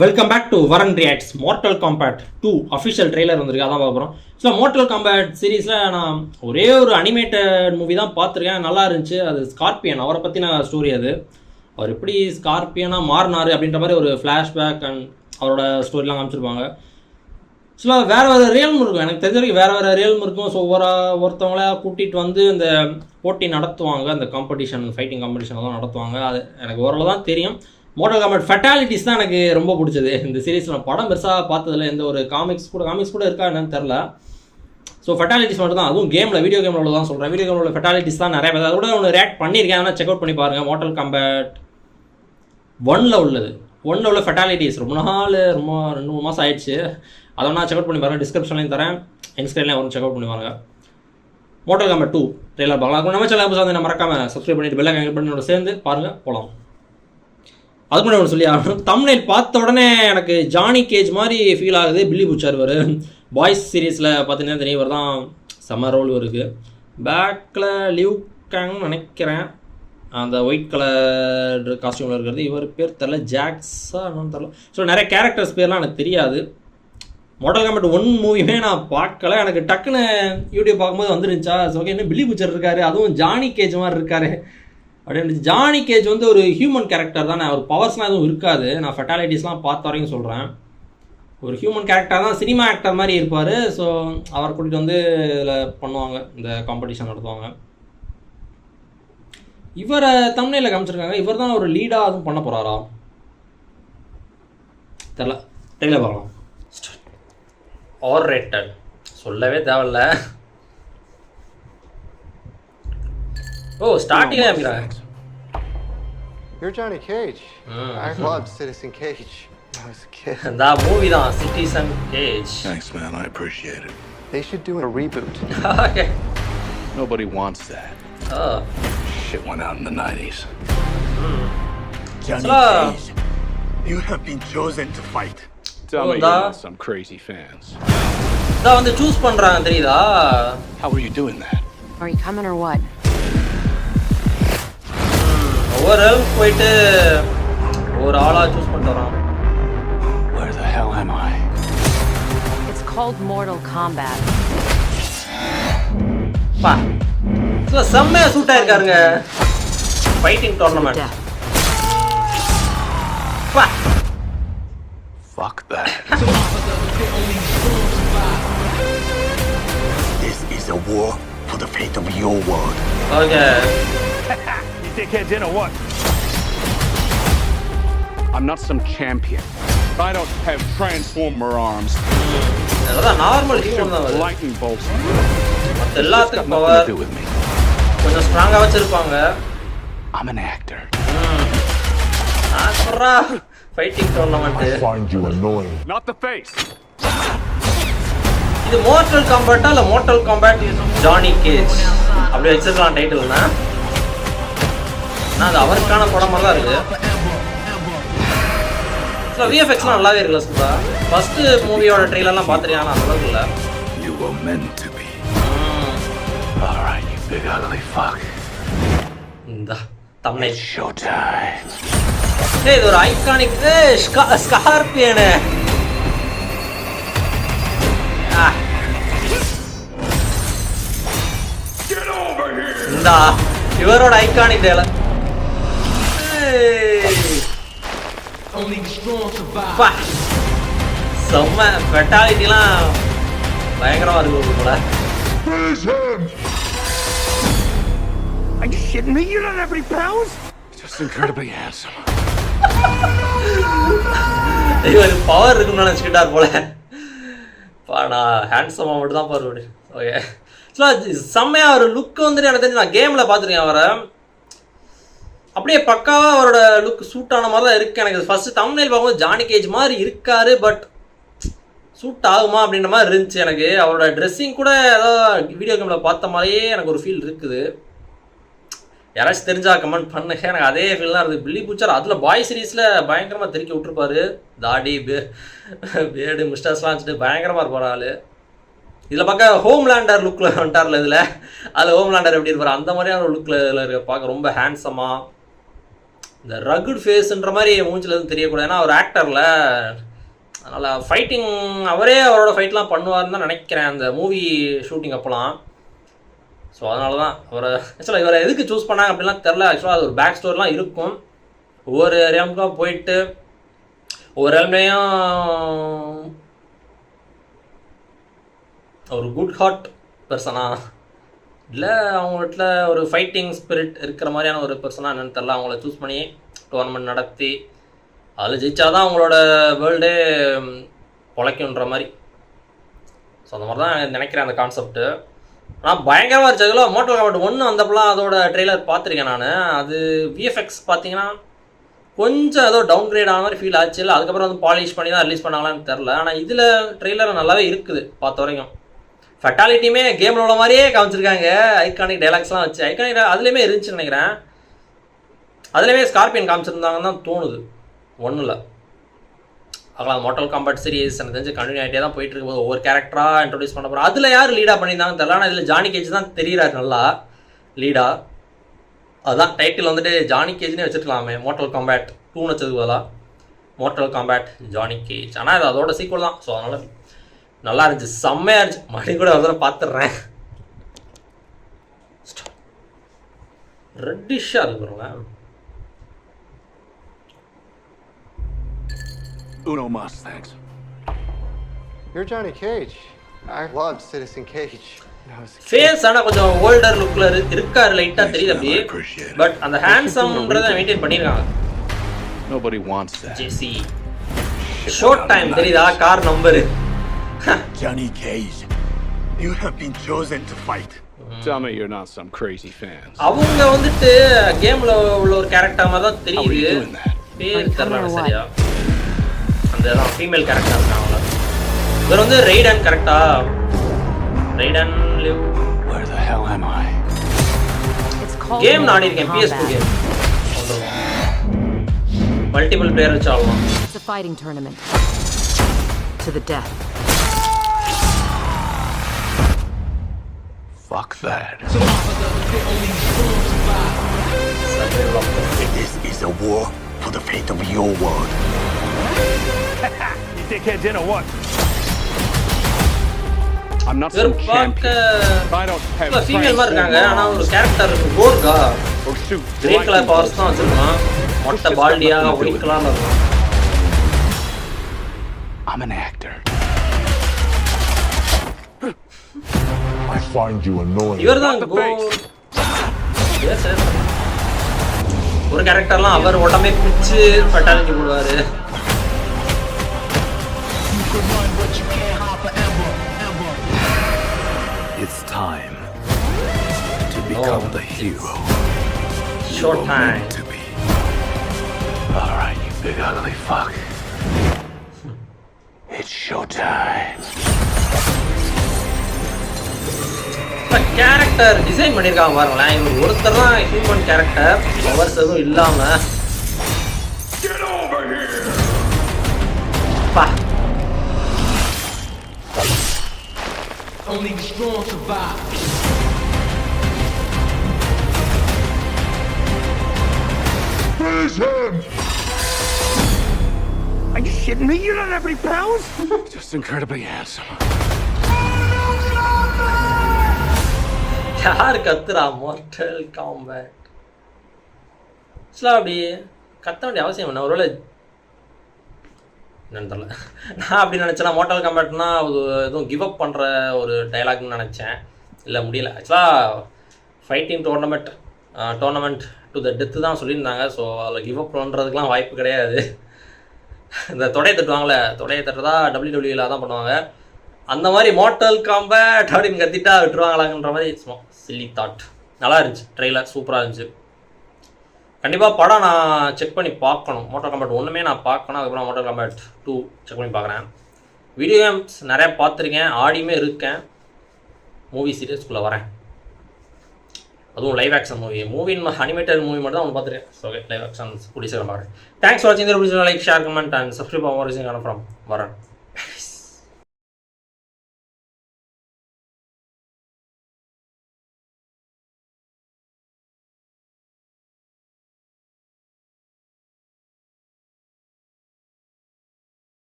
Welcome back to வரன் reacts. Mortal combat 2 official trailer வந்திருக்கு, அதான் பார்க்க போகிறோம். ஸோ மார்டல் காம்பேட் சீரீஸில் நான் ஒரே ஒரு அனிமேட்டட் மூவி தான் பார்த்துருக்கேன், நல்லா இருந்துச்சு. அது ஸ்கார்பியன், அவரை பற்றின ஸ்டோரி. அது அவர் எப்படி ஸ்கார்பியனாக மாறினார் அப்படின்ற மாதிரி ஒரு ஃப்ளாஷ்பேக் அண்ட் அவரோட ஸ்டோரிலாம் காமிச்சிருப்பாங்க. ஸோ வேறு ரியல்ம் இருக்கும், எனக்கு தெரிஞ்ச வரைக்கும் வேறு ரியல்ம் இருக்கும். ஸோ ஒருத்தவங்கள கூட்டிகிட்டு வந்து இந்த போட்டி நடத்துவாங்க, அந்த காம்படிஷன், ஃபைட்டிங் காம்படிஷன் தான் நடத்துவாங்க. அது எனக்கு ஓரளவு தான் தெரியும். மார்டல் காம்பேட் ஃபெட்டாலிட்டிஸ் தான் எனக்கு ரொம்ப பிடிச்சது இந்த சீரீஸில். நான் படம் பெருசாக பார்த்ததில்ல, எந்த ஒரு காமிக்ஸ் கூட இருக்கா என்னன்னு தெரில. ஸோ ஃபெட்டாலிட்டிஸ் மட்டும் தான், அதுவும் கேமில், வீடியோ கேமில் உள்ள தான் சொல்கிறேன். வீடியோ கேமில் உள்ள ஃபெட்டாலிட்டிஸ் தான் நிறைய பேர். அதை கூட ஒன்று ரியாக்ட் பண்ணியிருக்கேன், ஆனால் செக் அவுட் பண்ணி பாருங்கள். மார்டல் காம்பேட் 1ல் உள்ளது. 1ல் உள்ள ஃபெட்டாலிட்டிஸ் ரொம்ப 2-3 மாதம் ஆயிடுச்சு. அதை நான் செக் அவுட் பண்ணி பாருங்கள், டிஸ்கிரிப்ஷன்லையும் தரேன், இன்ஸ்கிரீன்லேயும் வரும், செக் அவுட் பண்ணி பாருங்கள். மார்டல் காம்பேட் 2 ட்ரெய்லர் பார்க்கலாம். நம்ம சேனல் வந்து நான் மறக்காமல் சப்ஸ்கிரைப் பண்ணிட்டு பெல் ஐகான் பண்ணி சேர்ந்து பாருங்கள், போகலாம். அதுக்கு முன்னாடி ஒன்று சொல்லி ஆகணும், தம்ப்நெயில் பார்த்த உடனே எனக்கு ஜானி கேஜ் மாதிரி ஃபீல் ஆகுது. பில்லி பூச்சர் இவர் பாய்ஸ் சீரீஸில் பார்த்தீங்கன்னா தெரியும், இவர் தான் செம்ம ரோல் இருக்குது. பேக்கில் லியூ கேங்னு நினைக்கிறேன், அந்த ஒயிட் கலர் காஸ்டியூமில் இருக்கிறது. இவர் பேர் தெரில, ஜாக்ஸா என்னன்னு தெரில. ஸோ நிறைய கேரக்டர்ஸ் பேர்லாம் எனக்கு தெரியாது. மார்டல் காம்பேட் 1 மூவியுமே நான் பார்க்கல, எனக்கு டக்குன்னு யூடியூப் பார்க்கும்போது வந்துருந்துச்சா. ஓகே, இன்னும் பில்லி பூச்சர் இருக்காரு, அதுவும் ஜானி கேஜ் மாதிரி இருக்காரு அப்படின்னு. ஜானி கேஜ் வந்து ஒரு ஹியூமன் கேரக்டர் தானே, அவர் பவர்ஸ்லாம் எதுவும் இருக்காது. நான் ஃபெட்டாலிட்டிஸ்லாம் பார்த்த வரைக்கும் சொல்கிறேன், ஒரு ஹியூமன் கேரக்டர் தான், சினிமா ஆக்டர் மாதிரி இருப்பார். ஸோ அவர் கூட்டிகிட்டு வந்து இதில் பண்ணுவாங்க, இந்த காம்படிஷன் நடத்துவாங்க. இவரை தம்ப்நெயில்ல காமிச்சிருக்காங்க, இவர் தான் ஒரு லீடாக அதுவும் பண்ண போகிறாரா தெரில. ட்ரெய்லர் பார்க்கலாம். R-rated சொல்லவே தேவையில்ல. Oh, starting You're Johnny Cage. I loved Citizen Cage when I was a kid. That movie தான், Citizen Cage. Thanks, man. I appreciate it. They should do a reboot. Okay. Nobody wants that. Oh. Shit went out in the 90s. Johnny Hello. Cage, you have been chosen to fight. Tell me you're not some crazy fans. தான் வந்து choose பண்றாங்க தெரியுதா? How are you doing that? Are you coming or what? ஒவ்வொரு போயிட்டு ஒரு ஆளா choose பண்ணிட்டு வரான். Where the hell am I? It's called Mortal Kombat. பா. சோ செம்ம சூட்டா இருக்காருங்க. Fighting tournament. பா. Fuck that. This is a war for the fate of your world. Okay. You dickheads in or what? I'm not some champion. I don't have transformer arms. அதான் normal human தான். Lightning bolts. எல்லாத்துக்கும் Nothing power to do with me. கொஞ்சம் ஸ்ட்ராங்கா வச்சிருப்பாங்க. I'm an actor. ஆக்டரா fighting tournament. Find you annoying. Not the face. இது mortal காம்பேட்டா இல்ல மார்டல் காம்பேட் ஜானி கேஜ் அப்படி வச்சிருக்கலாம் டைட்டில்னா. அது அவருக்கான படம் மாதிரி தான் இருக்கு. ஸோ விஎஃப்எக்ஸ்லாம் நல்லாவே இருக்குல்ல சுதா. ஃபர்ஸ்ட் மூவியோட ட்ரெய்லர்லாம் பார்த்துருக்கேன், ஆனால் அந்த அளவுக்கு இல்லை. You were meant to be. All right, you big ugly fuck. இந்த தம்ப்நெயில். Showtime. ஏய், இது ஒரு ஐகானிக் ஸ்கார்பியனு. இந்த இவரோட ஐகானிக் டேல செம்ம ஃபெட்டாலிட்டிலாம் பயங்கரமா இருக்கு போல. Are you shitting me? You don't have any powers? Just incredibly handsome. இவர் பவர் இருக்குன்னு நினச்சிக்கிட்டார் போல. நான் ஹேண்ட்ஸமாக மட்டும் தான் பாரு. ஓகே, ஸோ செம்மையாக ஒரு லுக்கு வந்துட்டு எனக்கு தெரிஞ்சு நான் கேமில் பார்த்துருக்கேன் அவரை. அப்படியே பக்காவாக அவரோட லுக் சூட் ஆன மாதிரி தான் இருக்குது. எனக்கு ஃபஸ்ட்டு தம்ப்நெயில் பார்க்கும்போது ஜானி கேஜ் மாதிரி இருக்காரு, பட் சூட் ஆகுமா அப்படின்ற மாதிரி இருந்துச்சு எனக்கு. அவரோட ட்ரெஸ்ஸிங் கூட ஏதாவது வீடியோ கேமில் பார்த்த மாதிரியே எனக்கு ஒரு ஃபீல் இருக்குது. யாராச்சும் தெரிஞ்சா கமெண்ட் பண்ணுங்க, எனக்கு அதே ஃபீல் தான் இருக்குது. பில்லி பூச்சர் அதில் பாய் சீரீஸில் பயங்கரமாக திருக்கி விட்டுருப்பாரு. தாடி பேடு மிஸ்டர்ஸ்லாம் வச்சுட்டு பயங்கரமாக இருப்பார் ஆள். இதில் பார்க்க ஹோம்லேண்டர் லுக்கில் வந்துட்டார்ல இதில். அதில் ஹோம்லேண்டர் எப்படி இருப்பார் அந்த மாதிரியான ஒரு லுக்கில் இதில் பார்க்க ரொம்ப ஹேண்ட்ஸமாக இந்த ரகுட் ஃபேஸ்ன்ற மாதிரி மூஞ்சில் எதுவும் தெரியக்கூடாது. ஏன்னா அவர் ஆக்டரில், அதனால் ஃபைட்டிங் அவரே அவரோட ஃபைட்லாம் பண்ணுவார்னு தான் நினைக்கிறேன் அந்த மூவி ஷூட்டிங் அப்போலாம். ஸோ அதனால தான் ஆக்சுவலாக இவரை எதுக்கு சூஸ் பண்ணாங்க அப்படின்லாம் தெரில. ஆக்சுவலாக அது ஒரு பேக் ஸ்டோரிலாம் இருக்கும். ஒவ்வொரு ரேமுக்காக போயிட்டு ஒவ்வொரு ரேம்லேயும் ஒரு குட் ஹார்ட் பர்சனா இல்லை அவங்கள்ட்ட ஒரு ஃபைட்டிங் ஸ்பிரிட் இருக்கிற மாதிரியான ஒரு பர்சனாக என்னென்னு தெரில. அவங்கள சூஸ் பண்ணி டோர்னமெண்ட் நடத்தி அதில் ஜெயிச்சாதான் அவங்களோட வேர்ல்டே பொழைக்குன்ற மாதிரி. ஸோ அந்த மாதிரி தான் நினைக்கிறேன் அந்த கான்செப்ட்டு. ஆனால் பயங்கரமாக இருந்துச்சதுல மோட்டல் காம்பேட் 1 வந்தப்பெல்லாம் அதோட ட்ரெய்லர் பார்த்துருக்கேன் நான். அது விஎஃப்எக்ஸ் பார்த்தீங்கன்னா கொஞ்சம் ஏதோ டவுன் கிரேட் ஆன மாதிரி ஃபீல் ஆச்சு. இல்லை அதுக்கப்புறம் வந்து பாலிஷ் பண்ணி தான் ரிலீஸ் பண்ணாங்களான்னு தெரில. ஆனால் இதில் ட்ரெய்லர் நல்லாவே இருக்குது பார்த்த வரைக்கும். ஃபெட்டாலிட்டியுமே கேமில் உள்ள மாதிரியே காமிச்சிருக்காங்க. ஐகானிக் டைலாக்ஸ்லாம் வச்சு ஐகானிக் அதுலேயுமே இருந்துச்சுன்னு நினைக்கிறேன். அதுலேயுமே ஸ்கார்பியன் காமிச்சிருந்தாங்கன்னு தான் தோணுது. ஒன்றும் இல்லை அதான் மோட்டல் காம்பேட் சீரிஸ் எனக்கு தெரிஞ்சு கண்டினியூ ஆகிட்டே தான் போயிட்டு இருக்கும்போது ஒவ்வொரு கேரக்டராக இன்ட்ரோடியூஸ் பண்ண போகிறோம். அதில் யார் லீடாக பண்ணியிருந்தாங்கன்னு தெரியல. ஆனால் இதில் ஜானி கேஜ் தான் தெரிகிறாரு நல்லா லீடாக. அதுதான் டைட்டில் வந்துட்டு ஜானி கேஜ்னே வச்சுருக்கலாமே. மோட்டல் காம்பேட் 2 வச்சதுக்கு பதிலாக மோட்டல் காம்பேட் ஜானி கேஜ். ஆனால் இது அதோட சீக்வல் தான். ஸோ அதனால் நல்லா இருந்துச்சு, செம்மையாக இருந்துச்சு. மறுபடியும் கூட ஒரு தடவை பார்த்துட்றேன். ரெட்டிஷாக இருக்குறோங்க. Uno mas, thanks. You're Johnny Cage. I love Citizen Cage. Face ஆனால் கொஞ்சம் ஓல்டர் லுக்கில் இருக்காரு, லைட்டாக தெரியுது அப்படி. பட் அந்த ஹேண்ட்ஸம்ன்றதை மெயின்டைன் பண்ணியிருக்காங்க. Nobody wants that. JC short time தெரியுதா? Car number. Johnny Cage, you have been chosen to fight. Tell me you're not some crazy fans. அவங்க வந்துட்டு கேமில் உள்ள ஒரு கேரக்டர் மாதிரி தான் How are you தெரியுது. doing that? பேர் தெரியல சரியா. அந்த ஃபீமேல் கேரக்டர் இருக்காங்களா? இவர் வந்து ரெய்டன் கரெக்டா? Raiden live. Where the hell am I? It's called game நான் Mortal இருக்கேன், PS2 Kombat. Game. Multiple player வச்சு ஆடலாம். It's a fighting tournament. To the death. Fuck that. This is a war for the fate of your world. You dickhead dinner what? I'm not இவர் some பார்க்க champion. I don't have female மாதிரி இருக்காங்க. friends. ஆனால் ஒரு character Gorkha Or shoot. Green colour powers தான் வச்சிருக்கான். மொட்டை Baldia white கலர்ல இருக்கும். I'm an actor. I find you annoying. இவர் தான் ஒரு கேரக்டர்லாம் அவர் உடம்பே பிடிச்சு ஃபெட்டாலிட்டி போடுவாரு. It's time to become the hero. Short You're time. meant to be. All right, you big ugly fuck. It's showtime. Character design பண்ணியிருக்காங்க பாருங்களேன். இவர் ஒருத்தர் தான் ஹியூமன் கேரக்டர், பவர்ஸ் எதுவும் இல்லாம. பா Only the strong survive. Freeze him! Are you shitting me? You don't have any powers? Just incredibly handsome. யார் கத்துறா? மார்டல் காம்பேட் அப்படி கத்த வேண்டிய அவசியம் என்ன? ஒருவேளை என்னன்னு தெரியல. நான் அப்படி நினச்சேன்னா மார்டல் காம்பேட்னா அது எதுவும் கிவ் அப் பண்ணுற ஒரு டைலாக்னு நினச்சேன். இல்லை முடியல. ஆக்சுவலாக fighting tournament to the death தான் சொல்லியிருந்தாங்க. ஸோ அதில் கிவ் அப் பண்ணுறதுக்குலாம் வாய்ப்பு கிடையாது. இந்த தொடையை தட்டுவாங்களே, தொடையை தட்டுறதா WWE தான் பண்ணுவாங்க. அந்த மாதிரி மார்டல் காம்பேட் அப்படின்னு கத்திட்டா விட்டுருவாங்களாங்கன்ற மாதிரி சில்லி தாட். நல்லா இருந்துச்சு, ட்ரெய்லர் சூப்பராக இருந்துச்சு. கண்டிப்பாக படம் நான் செக் பண்ணி பார்க்கணும். மார்டல் காம்பேட் 1 நான் பார்க்கணும். அதுக்கப்புறம் மார்டல் காம்பேட் 2 செக் பண்ணி பார்க்குறேன். வீடியோ கேம்ஸ் நிறையா பார்த்துருக்கேன், ஆடியுமே இருக்கேன். மூவி சீரியஸ்குள்ளே வரேன், அதுவும் லைவ் ஆக்ஷன் மூவின் அனிமேட்டட் மூவி மட்டும் தான் ஒன்று பார்த்துருக்கேன். ஸோ ஓகே, லைவ் ஆக்ஷன் கூடிய சீக்கிரம் பார்க்குறேன். தேங்க்ஸ் ஃபார் வாட்சிங். Like, share, comment and subscribe for more from வரேன்.